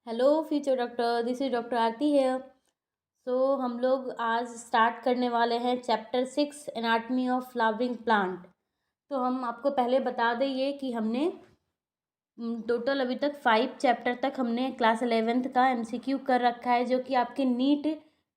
Hello future doctor, this is doctor Aarti है। So हम लोग आज स्टार्ट करने वाले हैं chapter 6 anatomy of flowering plant. तो हम आपको पहले बता दें ये कि हमने टोटल अभी तक 5 चैप्टर तक हमने क्लास 11th का एमसीक्यू कर रखा है, जो कि आपके नीट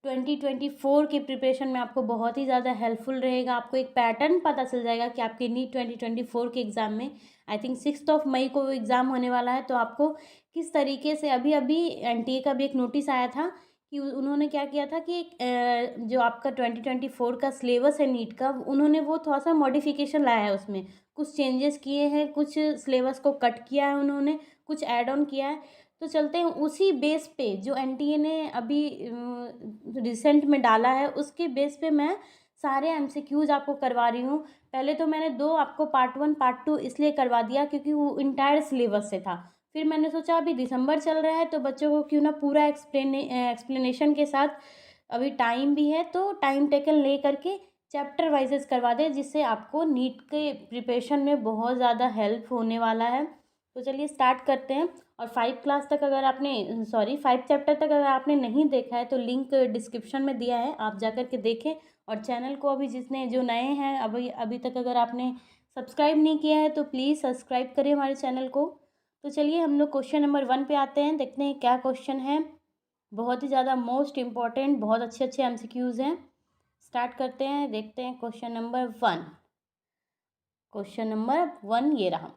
2024 के प्रिपरेशन में आपको बहुत ही ज़्यादा हेल्पफुल रहेगा। आपको एक पैटर्न पता चल जाएगा कि आपके नीट 2024 के एग्ज़ाम में आई थिंक 6 मई को एग्ज़ाम होने वाला है। तो आपको किस तरीके से अभी अभी एनटीए का भी एक नोटिस आया था कि उन्होंने क्या किया था कि जो आपका 2024 का सिलेबस है नीट का, उन्होंने वो थोड़ा सा मॉडिफिकेशन लाया है, उसमें कुछ चेंजेस किए हैं, कुछ सिलेबस को कट किया है उन्होंने, कुछ ऐड ऑन किया है। तो चलते हैं उसी बेस पे जो एनटीए ने अभी रिसेंट में डाला है, उसके बेस पे मैं सारे एमसीक्यूज आपको करवा रही हूँ। पहले तो मैंने 2 आपको पार्ट 1 पार्ट 2 इसलिए करवा दिया क्योंकि वो इंटायर सिलेबस से था। फिर मैंने सोचा अभी दिसंबर चल रहा है तो बच्चों को क्यों ना पूरा एक्सप्लेनेशन के साथ, अभी टाइम भी है तो टाइम टेकन ले करके चैप्टर वाइजेस करवा दें, जिससे आपको नीट के प्रिपरेशन में बहुत ज़्यादा हेल्प होने वाला है। तो चलिए स्टार्ट करते हैं। और 5 क्लास तक अगर आपने 5 चैप्टर तक अगर आपने नहीं देखा है तो लिंक डिस्क्रिप्शन में दिया है, आप जा कर के देखें। और चैनल को अभी जिसने जो नए हैं अभी अभी तक अगर आपने सब्सक्राइब नहीं किया है तो प्लीज़ सब्सक्राइब करें हमारे चैनल को। तो चलिए हम लोग क्वेश्चन नंबर 1 पे आते हैं, देखते हैं क्या क्वेश्चन है। बहुत ही ज़्यादा मोस्ट इम्पॉर्टेंट, बहुत अच्छे अच्छे एमसीक्यूज़ हैं। स्टार्ट करते हैं, देखते हैं क्वेश्चन नंबर 1। क्वेश्चन नंबर 1 ये रहा।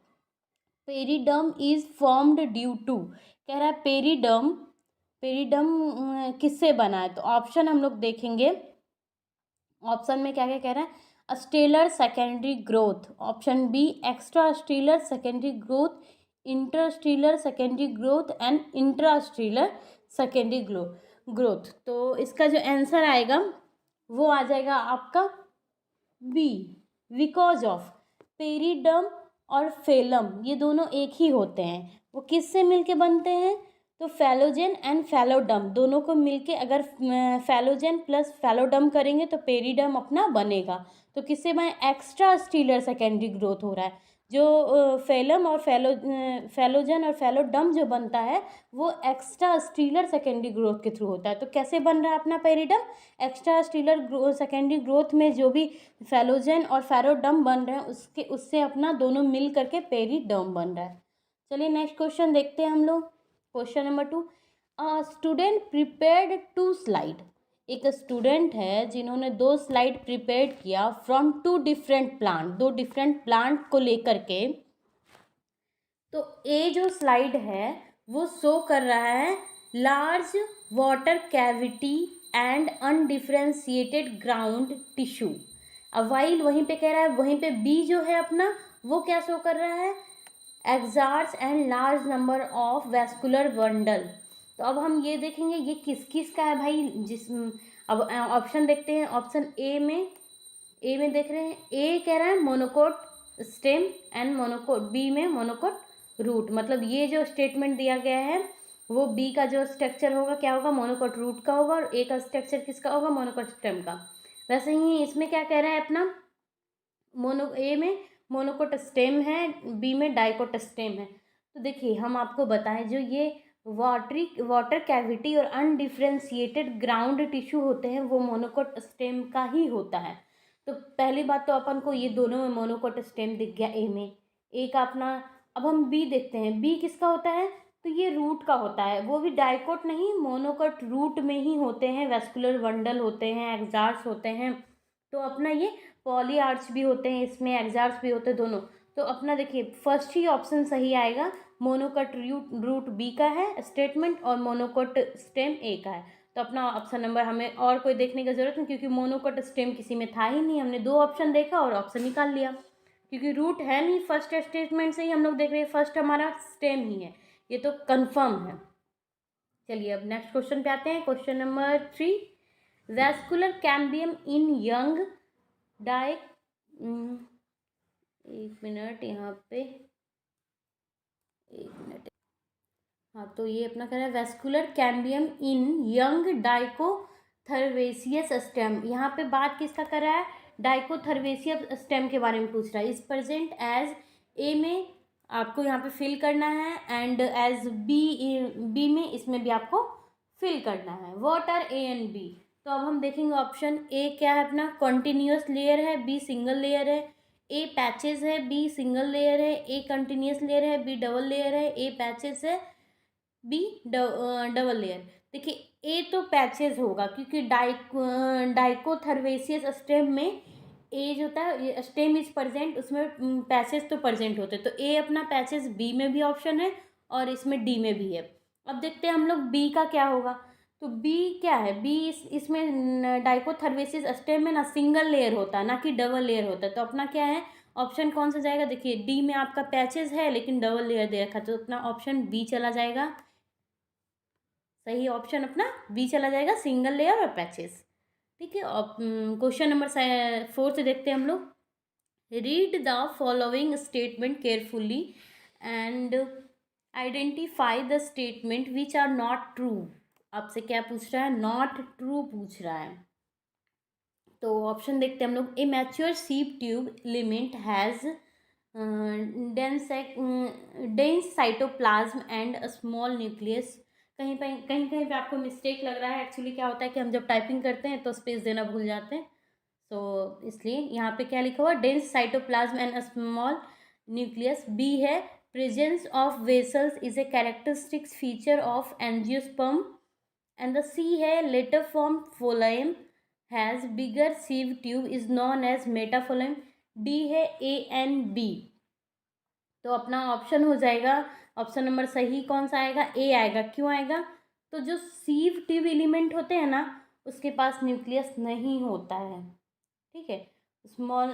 Periderm is formed due to, कह रहा है पेरिडर्म, पेरिडर्म किससे बना है। तो ऑप्शन हम लोग देखेंगे, ऑप्शन में क्या क्या कह रहा है। Stelar secondary growth, option B extra stelar secondary growth, interstelar secondary growth and intrastelar secondary growth. तो इसका जो आंसर आएगा वो आ जाएगा आपका बी, बिकॉज ऑफ पेरिडर्म और फेलम ये दोनों एक ही होते हैं। वो किससे मिलके बनते हैं, तो फैलोजेन एंड फैलोडम दोनों को मिलके अगर फैलोजेन प्लस फैलोडम करेंगे तो पेरिडम अपना बनेगा। तो किससे बने, एक्स्ट्रा स्टीलर सेकेंडरी ग्रोथ हो रहा है। जो फेलम और फैलोजन और फैलोडम जो बनता है वो एक्स्ट्रा स्टीलर सेकेंडरी ग्रोथ के थ्रू होता है। तो कैसे बन रहा है अपना periderm, extra stealer secondary growth में जो भी फैलोजन और फैरोडम बन रहे हैं उसके उससे अपना दोनों मिल करके पेरिडम बन रहा है। चलिए नेक्स्ट क्वेश्चन देखते हैं हम लोग। Question number 2, student prepared 2 slide. एक स्टूडेंट है जिन्होंने 2 स्लाइड प्रिपेयर किया from 2 different plant, 2 different plant को लेकर के। तो ए जो स्लाइड है वो शो कर रहा है large water cavity and undifferentiated ground tissue. अब वाइल वहीं पे कह रहा है, वहीं पे बी जो है अपना वो क्या शो कर रहा है, exarch and large number of vascular bundle. तो अब हम ये देखेंगे ये किस किस का है भाई, अब ऑप्शन देखते हैं। ऑप्शन ए में देख रहे हैं, ए कह रहा है monocot stem and monocot, B में मोनोकोट रूट। मतलब ये जो स्टेटमेंट दिया गया है वो बी का जो स्ट्रक्चर होगा क्या होगा, मोनोकोट रूट का होगा, और ए का स्ट्रक्चर किसका होगा, मोनोकोट स्टेम का। वैसे ही इसमें क्या कह रहा है अपना, ए में मोनोकोट स्टेम है, बी में डाइकोट स्टेम है। तो देखिए हम आपको बताएं जो ये वाटर कैविटी और अनडिफरेंशिएटेड ग्राउंड टिश्यू होते हैं वो मोनोकोट स्टेम का ही होता है। तो पहली बात तो अपन को ये दोनों में मोनोकोट स्टेम दिख गया ए में, ए का अपना। अब हम बी देखते हैं, बी किसका होता है, तो ये रूट का होता है, वो भी डाइकोट नहीं, मोनोकोट रूट में ही होते हैं, वेस्कुलर बंडल होते हैं, एक्सार्स होते हैं। तो अपना ये पॉली आर्च भी होते हैं, इसमें एक्सार्स भी होते हैं दोनों। तो अपना देखिए फर्स्ट ही ऑप्शन सही आएगा, मोनोकोट रूट बी का है स्टेटमेंट और मोनोकोट स्टेम ए का है। तो अपना ऑप्शन नंबर, हमें और कोई देखने की जरूरत नहीं क्योंकि मोनोकोट स्टेम किसी में था ही नहीं, हमने 2 ऑप्शन देखा और ऑप्शन निकाल लिया। क्योंकि रूट है नहीं, फर्स्ट स्टेटमेंट से ही हम लोग देख रहे हैं फर्स्ट हमारा स्टेम ही है, ये तो कंफर्म है। चलिए अब नेक्स्ट क्वेश्चन पे आते हैं। क्वेश्चन नंबर 3, वैस्कुलर कैम्बियम इन यंग डाई, एक मिनट यहाँ पे, एक मिनट। हाँ तो ये अपना कह रहा है वेस्कुलर कैम्बियम इन यंग डाइकोथर्वेसियस स्टेम। यहाँ पे बात किसका कर रहा है, डाइकोथर्वेसियस स्टेम के बारे में पूछ रहा है। इस प्रेजेंट एज ए में आपको यहाँ पे फिल करना है, एंड एज बी में इसमें भी आपको फिल करना है। What are A and B? तो अब हम देखेंगे ऑप्शन ए क्या है अपना, कॉन्टिन्यूस लेयर है, बी सिंगल लेयर है, ए पैचेस है, बी सिंगल लेयर है, ए कंटिन्यूस लेयर है, बी डबल लेयर है, ए पैचेस है, बी डबल लेयर। देखिए ए तो पैचेस होगा क्योंकि डाइकोथर्वेसियस स्टेम में ए जो होता है स्टेम इज प्रेजेंट, उसमें पैचेस तो प्रेजेंट होते हैं, तो ए अपना पैचेस बी में भी ऑप्शन है और इसमें डी में भी है। अब देखते हैं हम लोग बी का क्या होगा। तो बी क्या है, बी इसमें डाइकोथर्वेसिस स्टेम में ना सिंगल लेयर होता है ना कि डबल लेयर होता है, तो अपना क्या है ऑप्शन कौन सा जाएगा? देखिए डी में आपका पैचेस है लेकिन डबल लेयर दे रखा है, तो अपना ऑप्शन बी चला जाएगा। सही ऑप्शन अपना बी चला जाएगा, सिंगल लेयर और पैचेस। ठीक है, क्वेश्चन नंबर 4 से देखते हैं हम लोग। Read the following statement carefully and identify the statement which are not true. आपसे क्या पूछ रहा है? नॉट ट्रू पूछ रहा है। तो ऑप्शन देखते हैं हम लोग। ए मैच्योर सीप tube element has dense cytoplasm and a small nucleus. कहीं पे आपको मिस्टेक लग रहा है। एक्चुअली क्या होता है कि हम जब टाइपिंग करते हैं तो स्पेस देना भूल जाते हैं, तो इसलिए यहाँ पे क्या लिखा हुआ? Dense cytoplasm and a small nucleus. B है presence of vessels is a characteristics feature of angiosperm. And the C है later form phloem has bigger sieve tube is known as metaphloem. D है a N B. तो अपना option हो जाएगा, option number सही कौन सा आएगा? ए आएगा। क्यों आएगा? तो जो सीव ट्यूब एलिमेंट होते हैं ना उसके पास न्यूक्लियस नहीं होता है। ठीक है, small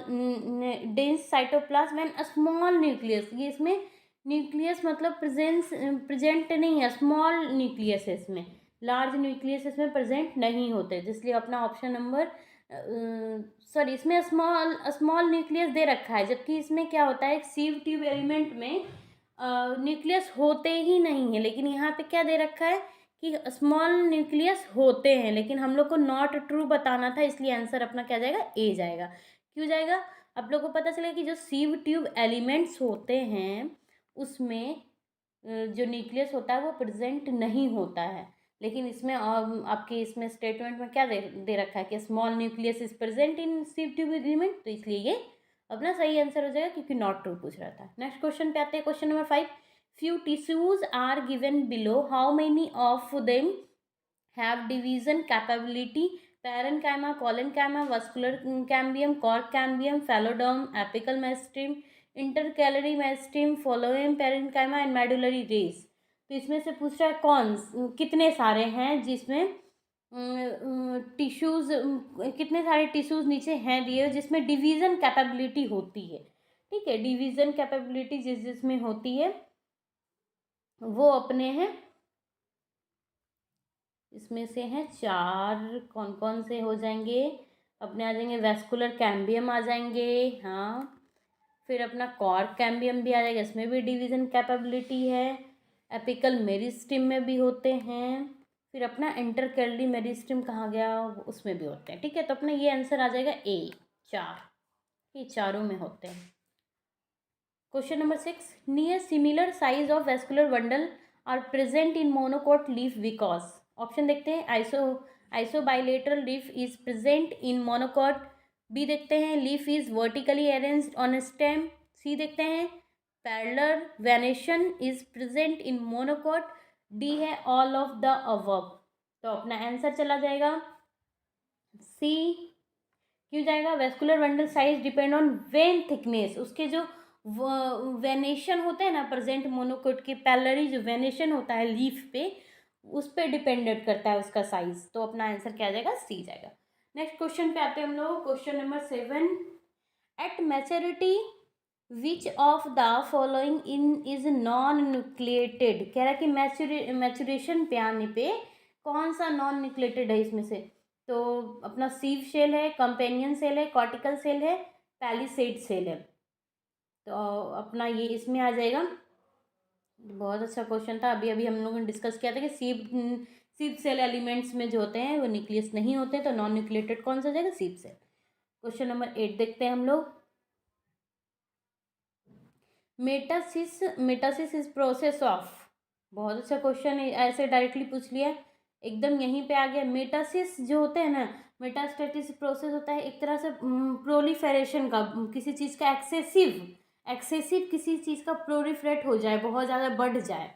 dense cytoplasm and small nucleus, ये इसमें न्यूक्लियस मतलब प्रेजेंट नहीं है, स्मॉल न्यूक्लियस है इसमें, लार्ज न्यूक्लियस इसमें प्रेजेंट नहीं होते, इसलिए अपना ऑप्शन नंबर सॉरी इसमें स्मॉल स्मॉल न्यूक्लियस दे रखा है, जबकि इसमें क्या होता है सीव ट्यूब एलिमेंट में न्यूक्लियस होते ही नहीं है, लेकिन यहाँ पे क्या दे रखा है कि स्मॉल न्यूक्लियस होते हैं, लेकिन हम लोग को नॉट ट्रू बताना था, इसलिए आंसर अपना क्या जाएगा? ए जाएगा। क्यों जाएगा? आप लोग को पता चलेगा कि जो सीव ट्यूब एलिमेंट्स होते हैं उसमें जो न्यूक्लियस होता है वो प्रेजेंट नहीं होता है, लेकिन इसमें आपके इसमें स्टेटमेंट में क्या दे रखा है कि small nucleus is present in sieve tube element, तो इसलिए ये अपना सही आंसर हो जाएगा क्योंकि नॉट ट्रू पूछ रहा था। नेक्स्ट क्वेश्चन पे आते हैं, question number 5। Few tissues are given below. How many of them have division capability? Parenchyma, collenchyma, vascular cambium, cork cambium, phalloderm, apical meristem, intercalary meristem, phloem parenchyma and medullary rays। तो इसमें से पूछ रहा है कौन कितने सारे हैं जिसमें टिश्यूज कितने सारे टिश्यूज नीचे हैं दिए जिसमें डिवीज़न कैपेबिलिटी होती है। ठीक है, डिवीज़न कैपेबिलिटी जिसमें होती है वो अपने हैं, इसमें से हैं 4। कौन कौन से हो जाएंगे अपने? आ जाएंगे वेस्कुलर कैम्बियम आ जाएंगे, हाँ, फिर अपना कॉर्क कैम्बियम भी आ जाएगा, इसमें भी डिवीज़न कैपेबिलिटी है, एपिकल मेरिस्टम में भी होते हैं, फिर अपना इंटरकैलरी मेरिस्टम कहाँ गया, उसमें भी होते हैं। ठीक है, तो अपना ये आंसर आ जाएगा ए 4, ये चारों में होते हैं। Question number 6। Near similar size of vascular bundle are present in monocot leaf because. Option देखते हैं। Isobilateral leaf is present in monocot. B देखते हैं leaf is vertically arranged on stem. C देखते हैं parallel venation is present in monocot. D है all of the above. तो अपना answer चला जाएगा सी। क्यों जाएगा? Vascular bundle size depend on vein thickness, उसके जो वेनेशन होते हैं ना प्रेजेंट मोनोकोट के, पैरेलली जो वेनेशन होता है लीफ पे उस पर डिपेंडेंट करता है उसका साइज, तो अपना आंसर क्या जाएगा? सी जाएगा। नेक्स्ट क्वेश्चन पे आते हैं हम लोग, question number 7। At maturity which of the following in is non nucleated. कह रहा है कि मैच्योरेशन पे आने पे कौन सा नॉन न्यूक्लिएटेड है इसमें से? तो अपना सीव सेल है, कंपेनियन सेल है, कॉर्टिकल सेल है, पैलिसेड सेल है, तो अपना ये इसमें आ जाएगा। बहुत अच्छा क्वेश्चन था, अभी अभी हम लोगों ने डिस्कस किया था कि सीव सेल एलिमेंट्स में जो होते हैं वो न्यूक्लियस नहीं होते, तो नॉन न्यूक्लिएटेड कौन सा जाएगा? सीव सेल। क्वेश्चन नंबर 8 देखते हैं हम लोग। मेटासिस इज प्रोसेस ऑफ, बहुत अच्छा क्वेश्चन है, ऐसे डायरेक्टली पूछ लिया, एकदम यहीं पे आ गया। मेटासिस जो होते हैं ना, मेटास्टेटिस प्रोसेस होता है एक तरह से प्रोलिफेरेशन का, किसी चीज़ का एक्सेसिव किसी चीज़ का प्रोलिफरेट हो जाए, बहुत ज़्यादा बढ़ जाए।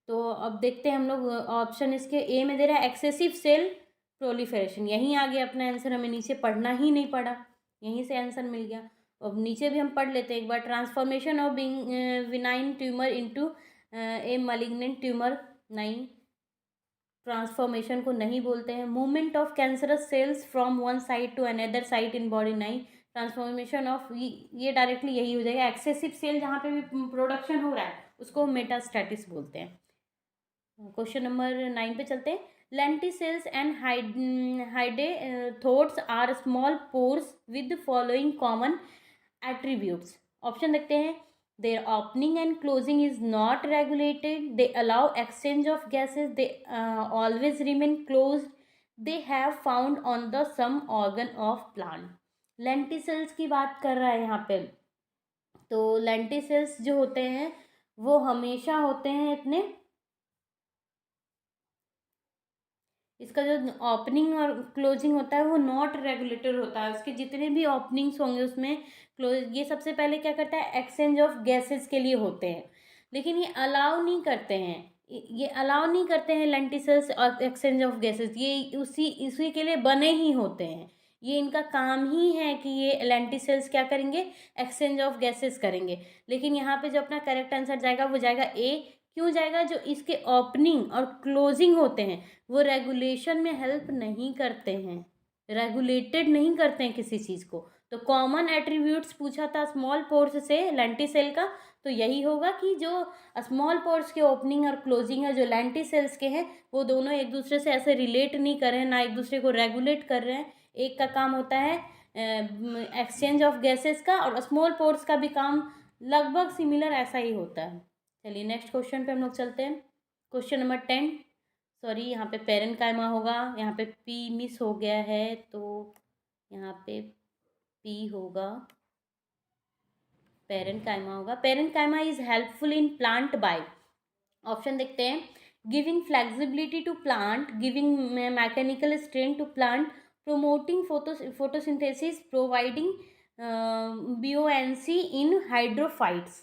तो अब देखते हैं हम लोग, ऑप्शन इसके ए में दे रहा है एक्सेसिव सेल प्रोलिफरेशन, यहीं आ गया अपना आंसर, हमें नीचे पढ़ना ही नहीं पड़ा, यहीं से आंसर मिल गया। अब नीचे भी हम पढ़ लेते हैं एक बार, ट्रांसफॉर्मेशन ऑफ विनाइन tumour into a malignant tumour, नहीं, ट्रांसफॉर्मेशन को नहीं बोलते हैं। Movement of cancerous cells from one side to another side in body, नहीं। ट्रांसफॉर्मेशन ऑफ, ये डायरेक्टली यही हो जाएगा, एक्सेसिव सेल जहाँ पे भी प्रोडक्शन हो रहा है उसको मेटास्टैटिस बोलते हैं। क्वेश्चन नंबर 9 पे चलते हैं। Lenticels and hydathodes are small pores with following common attributes. Option देखते हैं। Their opening and closing is not regulated, they allow exchange of gases, they always remain close, they have found on the same organ of plant. Lenticels की बात कर रहा है यहाँ पे, तो लेंटिसेल्स जो होते हैं वो हमेशा होते हैं इतने, इसका जो ओपनिंग और क्लोजिंग होता है वो नॉट रेगुलेटर होता है, उसके जितने भी ओपनिंग्स होंगे उसमें क्लोज, ये सबसे पहले क्या करता है, एक्सचेंज ऑफ गैसेस के लिए होते हैं, लेकिन ये अलाउ नहीं करते हैं, ये अलाउ नहीं करते हैं लेंटिसेल्स और एक्सचेंज ऑफ गैसेस, ये उसी के लिए बने ही होते हैं, ये इनका काम ही है कि ये लेंटिसेल्स क्या करेंगे, एक्सचेंज ऑफ गैसेस करेंगे। लेकिन यहाँ पे जो अपना करेक्ट आंसर जाएगा वो जाएगा ए। क्यों जाएगा, जो इसके ओपनिंग और क्लोजिंग होते हैं वो रेगुलेशन में हेल्प नहीं करते हैं, रेगुलेटेड नहीं करते हैं किसी चीज़ को। तो कॉमन एट्रीब्यूट्स पूछा था स्मॉल पोर्स से लेंटिसेल का, तो यही होगा कि जो स्मॉल पोर्स के ओपनिंग और क्लोजिंग है जो लेंटिसेल्स के हैं वो दोनों एक दूसरे से ऐसे रिलेट नहीं कर रहे हैं, ना एक दूसरे को रेगुलेट कर रहे हैं। एक का काम होता है एक्सचेंज ऑफ गैसेस का, और स्मॉल पोर्स का भी काम लगभग सिमिलर ऐसा ही होता है। चलिए नेक्स्ट क्वेश्चन पे हम लोग चलते हैं। क्वेश्चन नंबर 10, सॉरी यहाँ पे पेरेंट कायमा होगा, यहाँ पे पी मिस हो गया है, तो यहाँ पे पी होगा, पेरेंट कायमा होगा। Parenchyma is helpful in plant by, option देखते हैं, giving flexibility to plant, giving mechanical strength to plant, promoting photosynthesis, providing buoyancy in hydrophytes.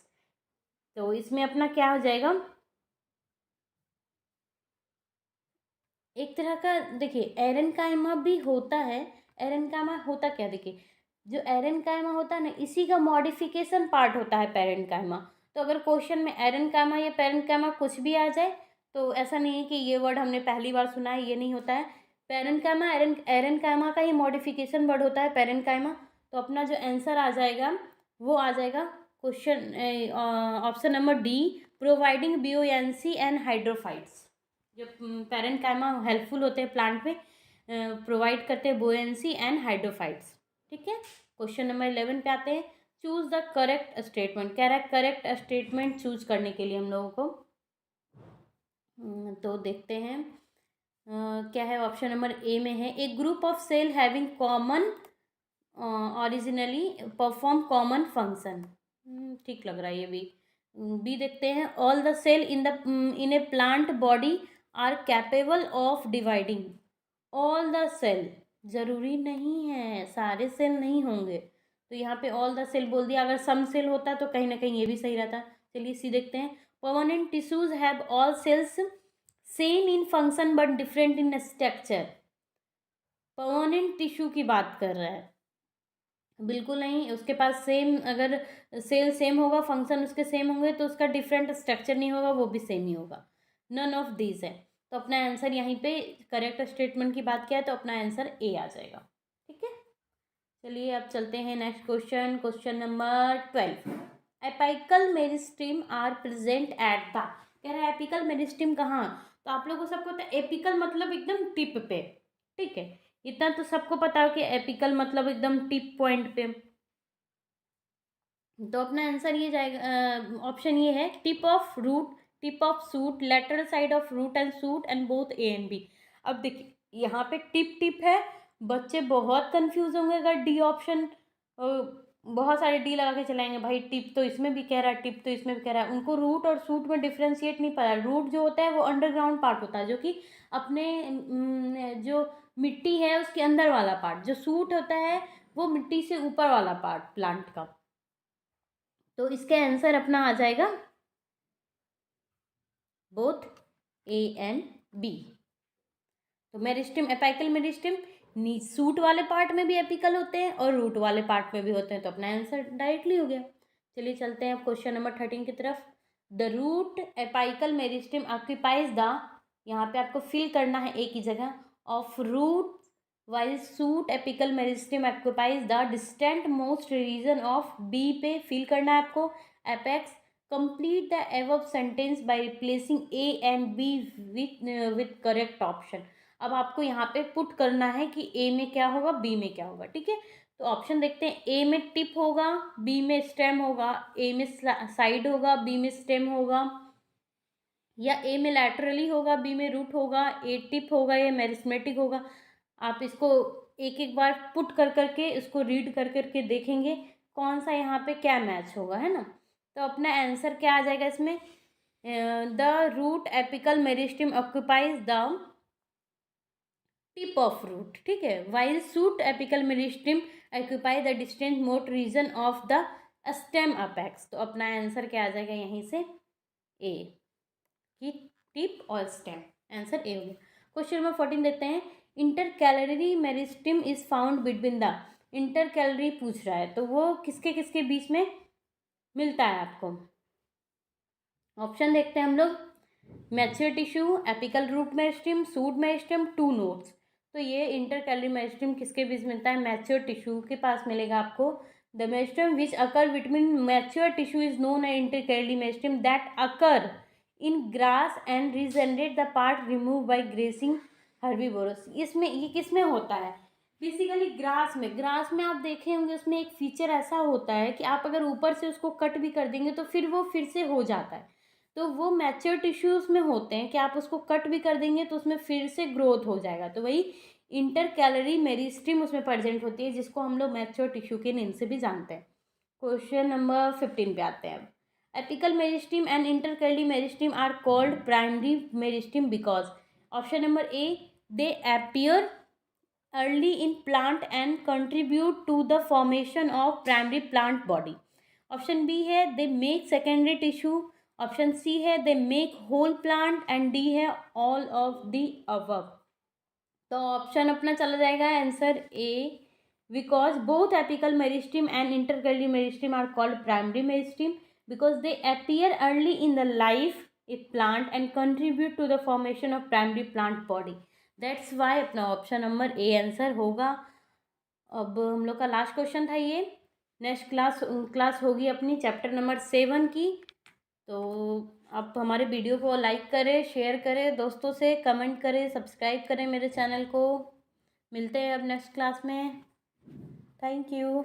तो इसमें अपना क्या हो जाएगा, एक तरह का देखिए एरेनकाइमा भी होता है। एरेनकाइमा होता क्या, देखिए जो एरेनकाइमा होता है ना इसी का मॉडिफिकेशन पार्ट होता है पेरेनकाइमा। तो अगर क्वेश्चन में एरेनकाइमा या पेरेनकाइमा कुछ भी आ जाए तो ऐसा नहीं है कि ये वर्ड हमने पहली बार सुना है, ये नहीं होता है। पेरेनकाइमा एरेनकाइमा का ही मॉडिफिकेशन वर्ड होता है पेरेनकाइमा। तो अपना जो आंसर आ जाएगा वो आ जाएगा question option number D, providing buoyancy and hydrophytes. जो पेरेंट कायमा हेल्पफुल होते हैं प्लांट में, प्रोवाइड करते हैं बोएंसी एंड हाइड्रोफाइट्स। ठीक है, क्वेश्चन नंबर 11 पे आते हैं। चूज द करेक्ट स्टेटमेंट, कह रहा है करेक्ट स्टेटमेंट चूज करने के लिए हम लोगों को, तो देखते हैं क्या है। ऑप्शन नंबर ए में है, a group of cell having common originally perform common function, ठीक लग रहा है ये भी। बी देखते हैं, all the cell in a plant body are capable of dividing. All the cell जरूरी नहीं है, सारे सेल नहीं होंगे, तो यहाँ पे ऑल द सेल बोल दिया। अगर सम सेल होता तो कहीं ना कहीं ये भी सही रहता। चलिए सी देखते हैं, permanent tissues have all cells same in function but different in structure. Permanent tissue की बात कर रहा है, बिल्कुल नहीं, उसके पास सेम, अगर सेल सेम होगा फंक्शन उसके सेम होंगे तो उसका डिफरेंट स्ट्रक्चर नहीं होगा, वो भी सेम ही होगा। नन ऑफ दीज है, तो अपना आंसर यहीं पे करेक्ट स्टेटमेंट की बात किया है तो अपना आंसर ए आ जाएगा। ठीक है, चलिए अब चलते हैं next question. Question number 12, apical meristem are present at the, कह रहा है एपिकल मेरिस्टेम कहाँ, तो आप लोगों को सबको पता है एपिकल मतलब एकदम टिप पे। ठीक है, इतना तो सबको पता है कि एपिकल मतलब एकदम टिप पॉइंट पे, तो अपना आंसर ये जाएगा, ऑप्शन ये है, tip of root, tip of shoot, lateral side of root and shoot and both A and B. अब देखिए यहाँ पे टिप टिप है, बच्चे बहुत कंफ्यूज होंगे अगर डी ऑप्शन बहुत सारे डी लगा के चलाएंगे, भाई टिप तो इसमें भी कह रहा है, टिप तो इसमें भी कह रहा है। उनको रूट और सूट में डिफ्रेंशिएट नहीं पता। रूट जो होता है वो अंडरग्राउंड पार्ट होता है, जो कि अपने जो मिट्टी है उसके अंदर वाला पार्ट। जो सूट होता है वो मिट्टी से ऊपर वाला पार्ट प्लांट का। तो इसका आंसर अपना आ जाएगा बोथ ए एंड बी। तो मेरिस्टेम, एपिकल मेरिस्टेम सूट वाले पार्ट में भी एपिकल होते हैं और रूट वाले पार्ट में भी होते हैं। तो अपना आंसर डायरेक्टली हो गया। चलिए चलते हैं अब क्वेश्चन नंबर 13 की तरफ। The root apical meristem occupies the, यहाँ पे आपको फिल करना है एक ही जगह, of root, while shoot apical meristem occupies the distant most region of, B पे फिल करना है आपको apex. Complete the above sentence by replacing A and B with correct option. अब आपको यहाँ पे पुट करना है कि ए में क्या होगा, बी में क्या होगा। ठीक है, तो ऑप्शन देखते हैं। ए में टिप होगा, बी में स्टेम होगा, ए में साइड होगा, बी में स्टेम होगा, या ए में लैटरली होगा, बी में रूट होगा, ए टिप होगा या मेरिस्मेटिक होगा। आप इसको एक एक बार पुट कर करके इसको रीड कर करके देखेंगे कौन सा यहाँ पे क्या मैच होगा, है ना। तो अपना आंसर क्या आ जाएगा इसमें, the root apical meristem occupies the tip of root. ठीक है, while shoot apical meristem occupy the distant most region of the stem apex. तो अपना आंसर क्या आ जाएगा यहीं से, ए की टिप और स्टेम। आंसर ए हो गया। क्वेश्चन नंबर 14 देखते हैं। Intercalary meristem is found between the, intercalary पूछ रहा है तो वो किसके किसके बीच में मिलता है आपको। ऑप्शन देखते हैं हम लोग। Mature tissue, apical root meristem, shoot meristem, two nodes. तो ये इंटरकैलरी मेरिस्टेम किसके बीच मिलता है, मैच्योर टिश्यू के पास मिलेगा आपको। The meristem which occur between mature tissue is known as intercalary meristem that occur in grass and regenerate the part remove by grazing herbivores. इसमें ये किस में होता है, बेसिकली ग्रास में। ग्रास में आप देखे होंगे उसमें एक फीचर ऐसा होता है कि आप अगर ऊपर से उसको कट भी कर देंगे तो फिर वो फिर से हो जाता है। तो वो मैच्योर टिश्यूज में होते हैं कि आप उसको कट भी कर देंगे तो उसमें फिर से ग्रोथ हो जाएगा। तो वही इंटरकैलरी मेरिस्टेम उसमें प्रेजेंट होती है, जिसको हम लोग मैच्योर टिश्यू के नेम से भी जानते हैं। क्वेश्चन नंबर 15 पे आते हैं। Apical meristem and intercalary meristem are called primary meristem because, option number A, they appear early in plant and contribute to the formation of primary plant body. Option B है they make secondary tissue, option C है they make whole plant and D है all of the above। तो option अपना चला जाएगा answer A, because both apical meristem and intercalary meristem are called primary meristem because they appear early in the life a plant and contribute to the formation of primary plant body. That's why अपना option number A answer होगा। अब हम लोग का last question था ये। Next class होगी अपनी चैप्टर नंबर 7 की। तो आप हमारे वीडियो को लाइक करें, शेयर करें दोस्तों से, कमेंट करें, सब्सक्राइब करें मेरे चैनल को। मिलते हैं अब नेक्स्ट क्लास में। Thank you.